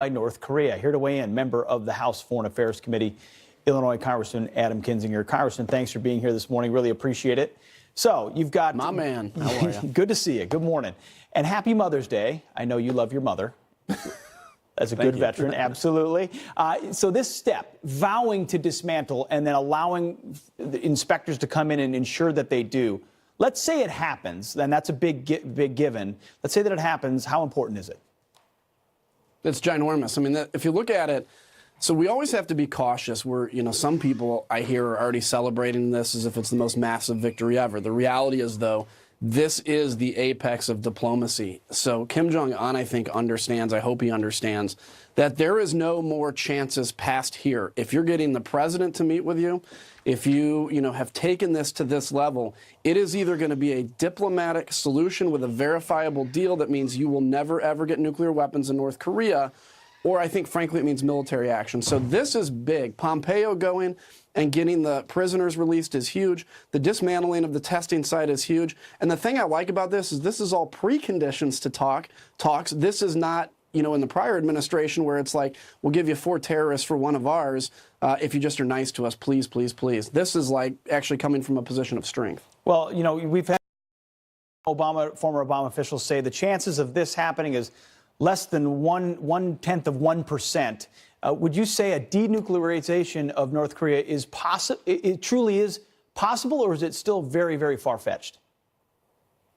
by North Korea. Here to weigh in, member of the House Foreign Affairs Committee, Illinois Congressman Adam Kinzinger. Congressman, thanks for being here this morning. Really appreciate it. So you've got... My man, how are you? Good to see you. Good morning. And happy Mother's Day. I know you love your mother. As a good veteran, absolutely. So this step, vowing to dismantle and then allowing the inspectors to come in and ensure that they do. Let's say it happens, then that's a big given. Let's say that it happens. How important is it? It's ginormous. I mean, if you look at it, so we always have to be cautious. Some people I hear are already celebrating this as if it's the most massive victory ever. The reality is, though, this is the apex of diplomacy. So Kim Jong-un, I think, understands, I hope he understands, that there is no more chances past here. If you're getting the president to meet with you, if you have taken this to this level, it is either going to be a diplomatic solution with a verifiable deal that means you will never, ever get nuclear weapons in North Korea, or I think, frankly, it means military action. So this is big. Pompeo going and getting the prisoners released is huge. The dismantling of the testing site is huge. And the thing I like about this is all preconditions to talks. This is not, in the prior administration where it's like, we'll give you 4 terrorists for one of ours if you just are nice to us, please, please, please. This is like actually coming from a position of strength. Well, we've had former Obama officials say the chances of this happening is less than 1/10 of 1%. Would you say a denuclearization of North Korea is possible? It truly is possible, or is it still very, very far-fetched?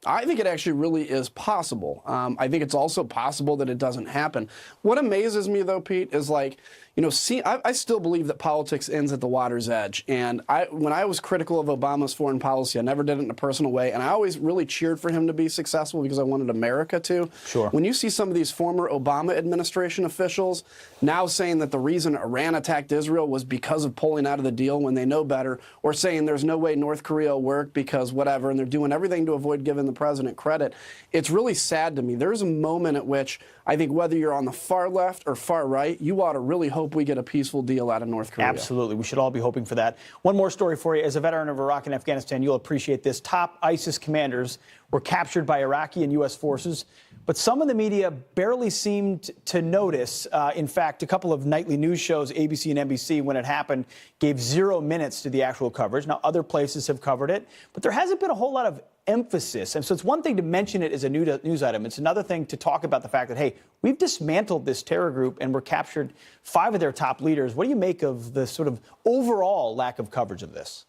I think it actually really is possible. I think it's also possible that it doesn't happen. What amazes me, though, Pete, is like, I still believe that politics ends at the water's edge. And when I was critical of Obama's foreign policy, I never did it in a personal way. And I always really cheered for him to be successful because I wanted America to. Sure. When you see some of these former Obama administration officials now saying that the reason Iran attacked Israel was because of pulling out of the deal when they know better, or saying there's no way North Korea will work because whatever, and they're doing everything to avoid giving the president credit, it's really sad to me. There's a moment at which I think whether you're on the far left or far right, you ought to really hope we get a peaceful deal out of North Korea. Absolutely. We should all be hoping for that. One more story for you. As a veteran of Iraq and Afghanistan, you'll appreciate this. Top ISIS commanders were captured by Iraqi and U.S. forces, but some of the media barely seemed to notice. In fact, a couple of nightly news shows, ABC and NBC, when it happened, gave 0 minutes to the actual coverage. Now, other places have covered it, but there hasn't been a whole lot of emphasis. And so it's one thing to mention it as a news item. It's another thing to talk about the fact that, hey, we've dismantled this terror group and we're captured 5 of their top leaders. What do you make of the sort of overall lack of coverage of this?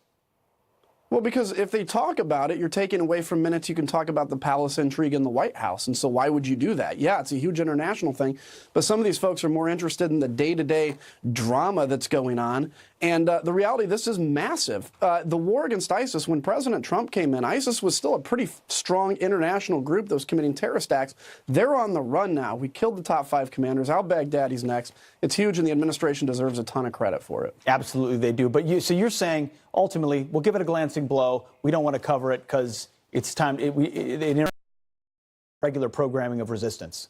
Well, because if they talk about it, you're taking away from minutes you can talk about the palace intrigue in the White House. And so why would you do that? Yeah, it's a huge international thing, but some of these folks are more interested in the day-to-day drama that's going on. And the reality, this is massive. The war against ISIS, when President Trump came in, ISIS was still a pretty strong international group that was committing terrorist acts. They're on the run now. We killed the top 5 commanders. Al-Baghdadi's next. It's huge, and the administration deserves a ton of credit for it. Absolutely, they do. But so you're saying, ultimately, we'll give it a glancing blow. We don't want to cover it because it's time. Regular programming of resistance.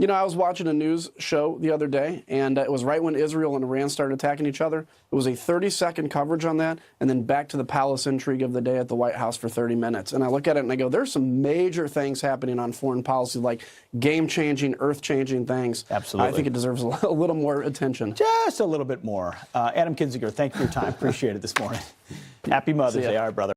I was watching a news show the other day, and it was right when Israel and Iran started attacking each other. It was a 30-second coverage on that, and then back to the palace intrigue of the day at the White House for 30 minutes. And I look at it and I go, there's some major things happening on foreign policy, like game-changing, earth-changing things. Absolutely. I think it deserves a little more attention. Just a little bit more. Adam Kinzinger, thank you for your time. Appreciate it this morning. Happy Mother's Day, all right, brother.